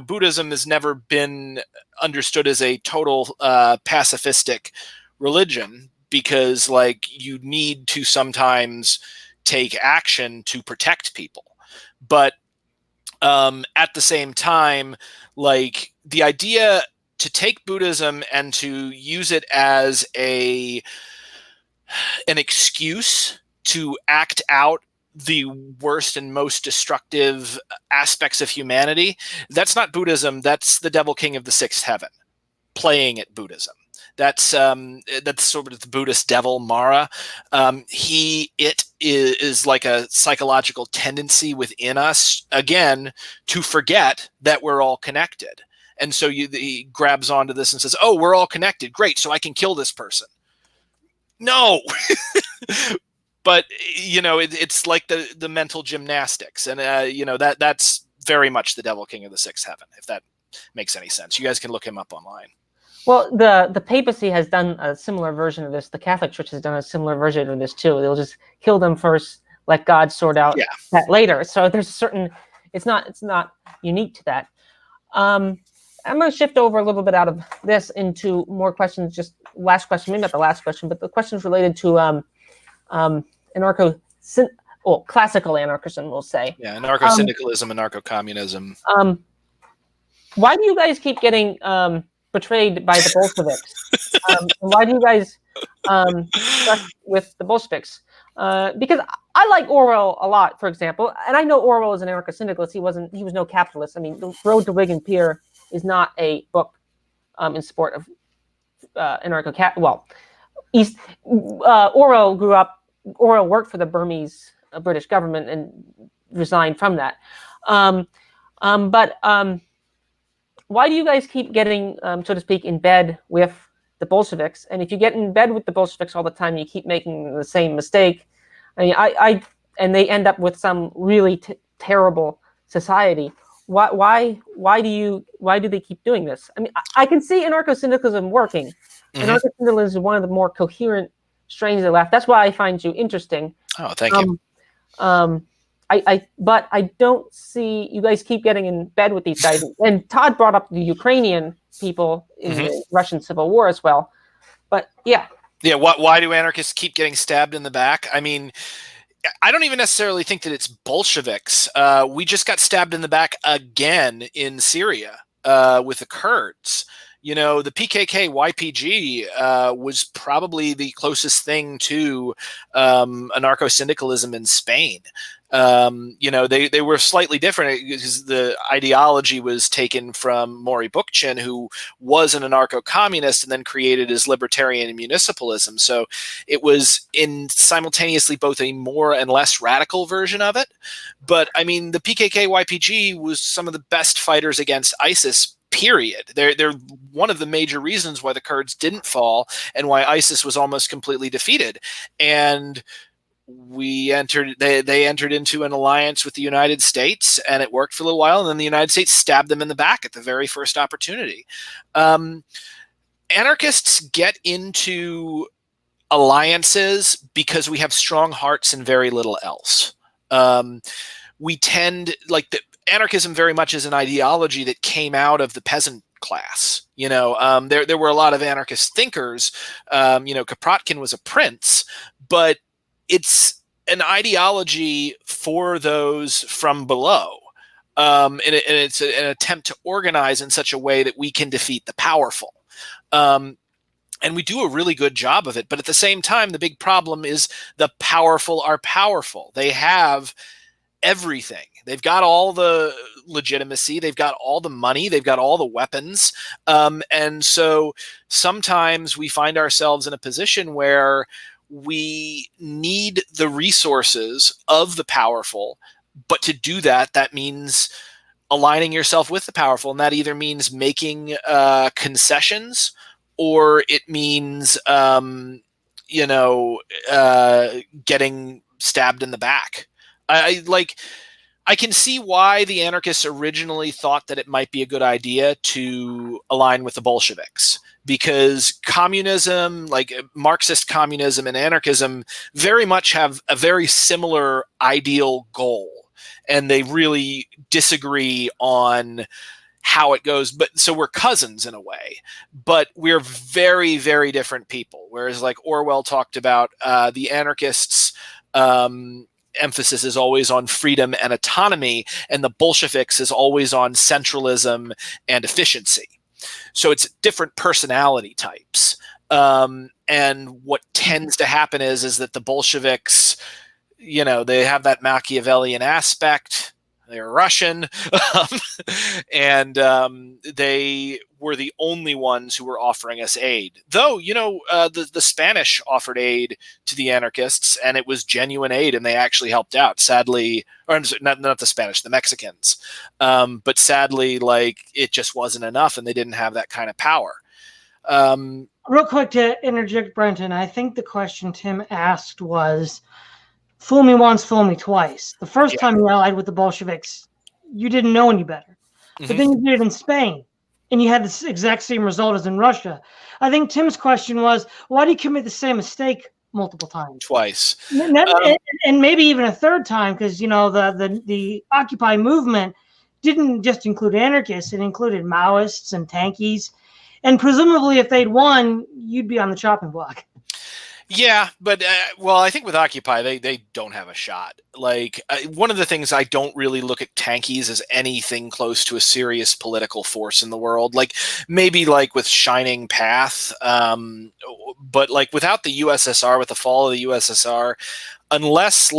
Buddhism has never been understood as a total pacifistic religion, because like you need to sometimes take action to protect people. But at the same time, like the idea to take Buddhism and to use it as an excuse to act out the worst and most destructive aspects of humanity, that's not Buddhism. That's the devil king of the sixth heaven playing at Buddhism. That's sort of the Buddhist devil, Mara. It is like a psychological tendency within us, again, to forget that we're all connected. And so he grabs onto this and says, oh, we're all connected. Great. So I can kill this person. No. But, it's like the mental gymnastics. And, that's very much the devil king of the sixth heaven, if that makes any sense. You guys can look him up online. Well, the papacy has done a similar version of this. The Catholic Church has done a similar version of this too. They'll just kill them first, let God sort out that later. So there's a certain, it's not unique to that. I'm going to shift over a little bit out of this into more questions. Just last question, maybe not the last question, but the questions related to classical anarchism, we'll say. Yeah, anarcho-syndicalism, anarcho-communism. Why do you guys keep getting betrayed by the Bolsheviks? Why do you guys stuck with the Bolsheviks? Because I like Orwell a lot, for example, and I know Orwell is an anarcho-syndicalist. He was no capitalist. I mean, The Road to Whig and Peer is not a book in support of anarcho-cap. Orwell worked for the Burmese British government and resigned from that. But why do you guys keep getting, so to speak, in bed with the Bolsheviks? And if you get in bed with the Bolsheviks all the time, you keep making the same mistake. I mean, and they end up with some really terrible society. Why do they keep doing this? I mean, I can see anarcho-syndicalism working. Mm-hmm. Anarcho-syndicalism is one of the more coherent strains of the left. That's why I find you interesting. Oh, thank you. But I don't see you guys keep getting in bed with these guys. And Todd brought up the Ukrainian people in the Russian Civil War as well. But yeah. Yeah. Why do anarchists keep getting stabbed in the back? I mean, I don't even necessarily think that it's Bolsheviks. We just got stabbed in the back again in Syria with the Kurds. The PKK YPG was probably the closest thing to anarcho-syndicalism in Spain. They were slightly different because the ideology was taken from Maury Bookchin, who was an anarcho-communist and then created his libertarian municipalism. So it was simultaneously both a more and less radical version of it. But I mean, the PKK YPG was some of the best fighters against ISIS. Period. They're one of the major reasons why the Kurds didn't fall and why ISIS was almost completely defeated. And they entered into an alliance with the United States, and it worked for a little while. And then the United States stabbed them in the back at the very first opportunity. Anarchists get into alliances because we have strong hearts and very little else. We tend anarchism very much is an ideology that came out of the peasant class. There were a lot of anarchist thinkers. Kropotkin was a prince, but it's an ideology for those from below. And it's an attempt to organize in such a way that we can defeat the powerful. And we do a really good job of it. But at the same time, the big problem is the powerful are powerful. They have everything. They've got all the legitimacy. They've got all the money. They've got all the weapons. And so sometimes we find ourselves in a position where we need the resources of the powerful. But to do that, that means aligning yourself with the powerful. And that either means making concessions, or it means, getting stabbed in the back. I can see why the anarchists originally thought that it might be a good idea to align with the Bolsheviks, because communism, like Marxist communism and anarchism, very much have a very similar ideal goal, and they really disagree on how it goes. But so we're cousins in a way, but we're very, very different people. Whereas like Orwell talked about, the anarchists, emphasis is always on freedom and autonomy, and the Bolsheviks is always on centralism and efficiency. So it's different personality types. And what tends to happen is that the Bolsheviks, they have that Machiavellian aspect. They're Russian, and they were the only ones who were offering us aid. Though, the Spanish offered aid to the anarchists, and it was genuine aid, and they actually helped out. Sadly, or not the Spanish, the Mexicans. But sadly, it just wasn't enough, and they didn't have that kind of power. Real quick to interject, Brenton, I think the question Tim asked was, fool me once, fool me twice. The first time you allied with the Bolsheviks, you didn't know any better. But then you did it in Spain, and you had the exact same result as in Russia. I think Tim's question was, why do you commit the same mistake multiple times? Twice. And maybe even a third time, because, the Occupy movement didn't just include anarchists. It included Maoists and tankies. And presumably, if they'd won, you'd be on the chopping block. Yeah, but I think with Occupy, they don't have a shot. One of the things, I don't really look at tankies as anything close to a serious political force in the world. Maybe with Shining Path, but without the USSR, with the fall of the USSR, unless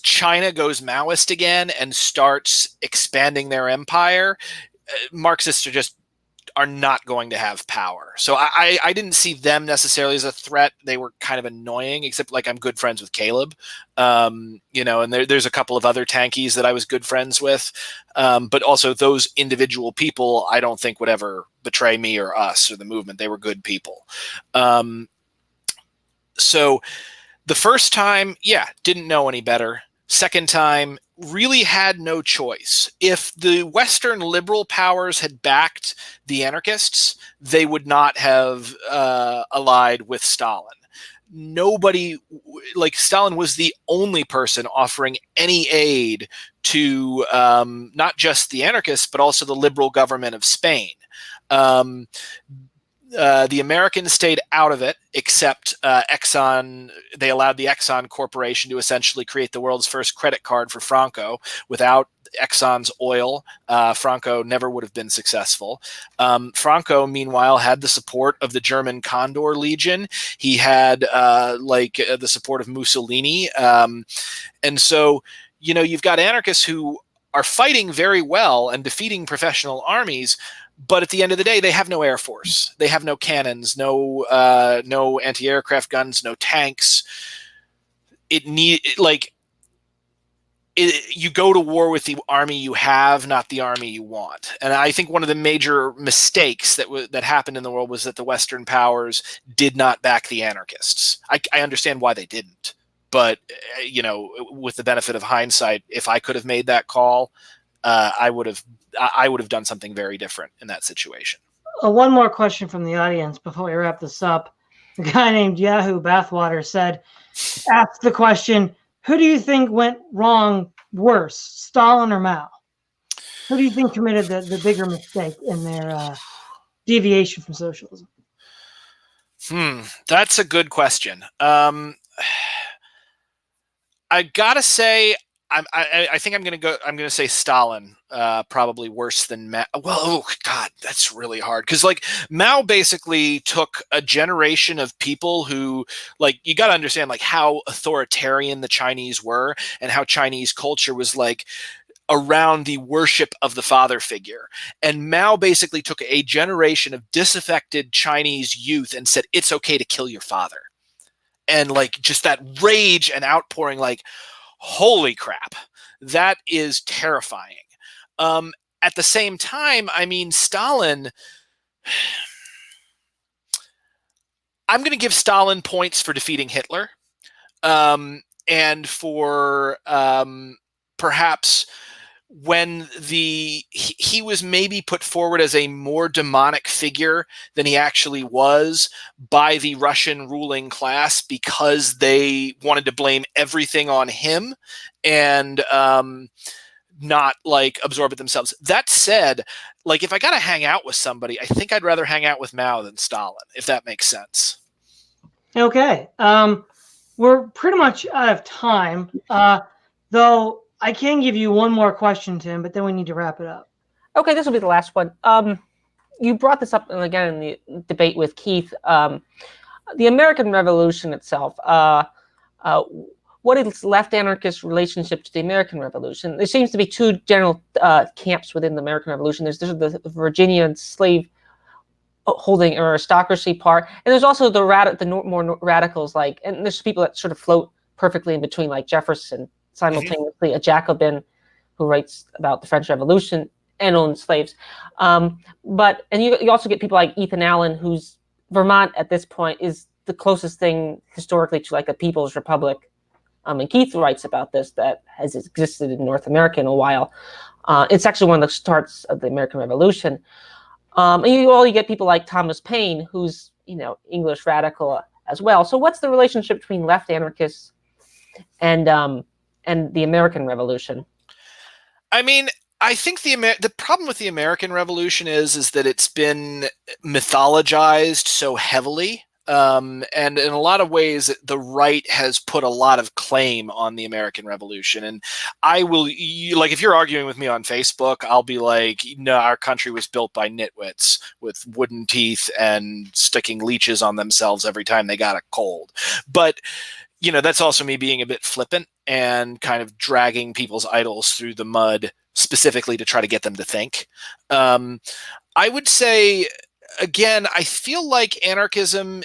China goes Maoist again and starts expanding their empire, Marxists are not going to have power. So I didn't see them necessarily as a threat. They were kind of annoying, except I'm good friends with Caleb, and there's a couple of other tankies that I was good friends with. But also those individual people, I don't think would ever betray me or us or the movement. They were good people. So the first time, didn't know any better. Second time, really had no choice. If the Western liberal powers had backed the anarchists, they would not have allied with Stalin. Nobody, Stalin was the only person offering any aid to not just the anarchists, but also the liberal government of Spain. The Americans stayed out of it, except Exxon. They allowed the Exxon Corporation to essentially create the world's first credit card for Franco. Without Exxon's oil, Franco never would have been successful. Franco, meanwhile, had the support of the German Condor Legion. He had the support of Mussolini. And so, you've got anarchists who are fighting very well and defeating professional armies, but at the end of the day, they have no air force. They have no cannons, no anti-aircraft guns, no tanks. You go to war with the army you have, not the army you want. And I think one of the major mistakes that happened in the world was that the Western powers did not back the anarchists. I understand why they didn't, but with the benefit of hindsight, if I could have made that call, I would have done something very different in that situation. One more question from the audience before we wrap this up. A guy named Yahoo Bathwater asked the question, who do you think went wrong worse, Stalin or Mao? Who do you think committed the bigger mistake in their deviation from socialism? That's a good question. I gotta say, I think I'm going to say Stalin, probably worse than Mao. Well, oh God, that's really hard. Cause like Mao basically took a generation of people who, like, you got to understand like how authoritarian the Chinese were and how Chinese culture was like around the worship of the father figure. And Mao basically took a generation of disaffected Chinese youth and said, it's okay to kill your father. And like just that rage and outpouring, like, holy crap, that is terrifying. At the same time, I mean, Stalin, I'm going to give Stalin points for defeating Hitler, and for perhaps when he was maybe put forward as a more demonic figure than he actually was by the Russian ruling class, because they wanted to blame everything on him and not like absorb it themselves. That said, like if I got to hang out with somebody, I think I'd rather hang out with Mao than Stalin, if that makes sense. Okay. We're pretty much out of time, though. I can give you one more question, Tim, but then we need to wrap it up. Okay, this will be the last one. You brought this up again in the debate with Keith. The American Revolution itself. What is left anarchist relationship to the American Revolution? There seems to be two general camps within the American Revolution. There's the Virginia slave holding aristocracy part, and there's also the more radicals, like, and there's people that sort of float perfectly in between, like Jefferson, simultaneously a Jacobin who writes about the French Revolution and owns slaves. But you also get people like Ethan Allen, whose Vermont at this point is the closest thing historically to like a People's Republic. And Keith writes about this, that has existed in North America in a while. It's actually one of the starts of the American Revolution. And you get people like Thomas Paine, who's English radical as well. So what's the relationship between left anarchists and the American Revolution? I mean, I think the problem with the American Revolution is that it's been mythologized so heavily. And in a lot of ways, the right has put a lot of claim on the American Revolution. And I will, like, if you're arguing with me on Facebook, I'll be like, no, our country was built by nitwits with wooden teeth and sticking leeches on themselves every time they got a cold. But that's also me being a bit flippant and kind of dragging people's idols through the mud specifically to try to get them to think. I would say, again, I feel like anarchism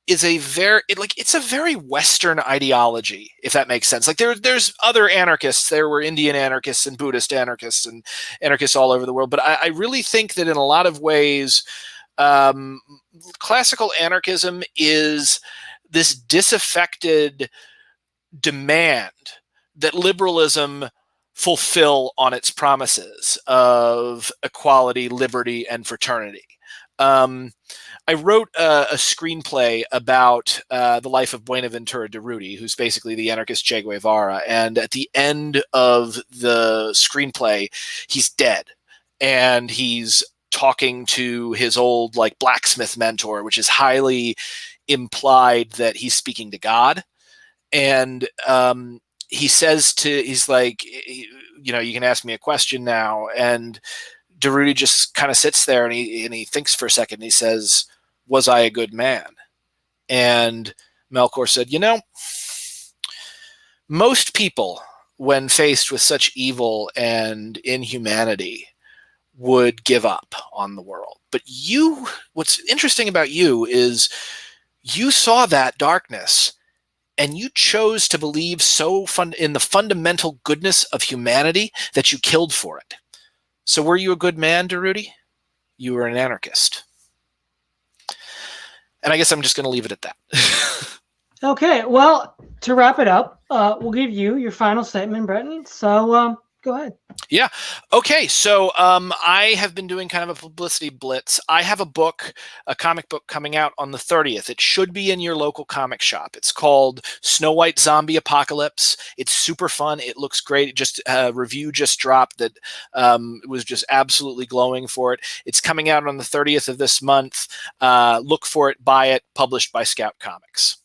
is it's a very Western ideology, if that makes sense. Like there's other anarchists. There were Indian anarchists and Buddhist anarchists and anarchists all over the world. But I really think that in a lot of ways, classical anarchism is this disaffected demand that liberalism fulfill on its promises of equality, liberty, and fraternity. I wrote a screenplay about the life of Buenaventura Durruti, who's basically the anarchist Che Guevara. And at the end of the screenplay, he's dead. And he's talking to his old like blacksmith mentor, which is highly implied that he's speaking to God. And he's like, you can ask me a question now. And Durruti just kind of sits there and he thinks for a second. And he says, was I a good man? And Melchior said, most people, when faced with such evil and inhumanity, would give up on the world. But what's interesting about you is you saw that darkness and you chose to believe in the fundamental goodness of humanity that you killed for it. So were you a good man, Durruti? You were an anarchist. And I guess I'm just going to leave it at that. Okay. Well, to wrap it up, we'll give you your final statement, Brenton. So go ahead. Yeah. Okay. So I have been doing kind of a publicity blitz. I have a comic book coming out on the 30th. It should be in your local comic shop. It's called Snow White Zombie Apocalypse. It's super fun. It looks great. Review just dropped that was just absolutely glowing for it. It's coming out on the 30th of this month. Look for it, buy it, published by Scout Comics.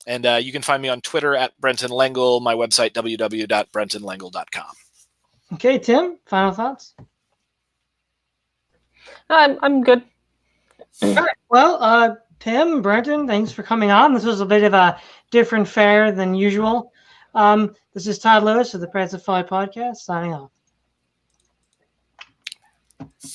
And you can find me on Twitter at Brenton Lengel, my website, www.brentonlengel.com. Okay, Tim, final thoughts? I'm good. All right. Well, Tim, Brenton, thanks for coming on. This was a bit of a different fare than usual. This is Todd Lewis of the Praise of Folly podcast, signing off.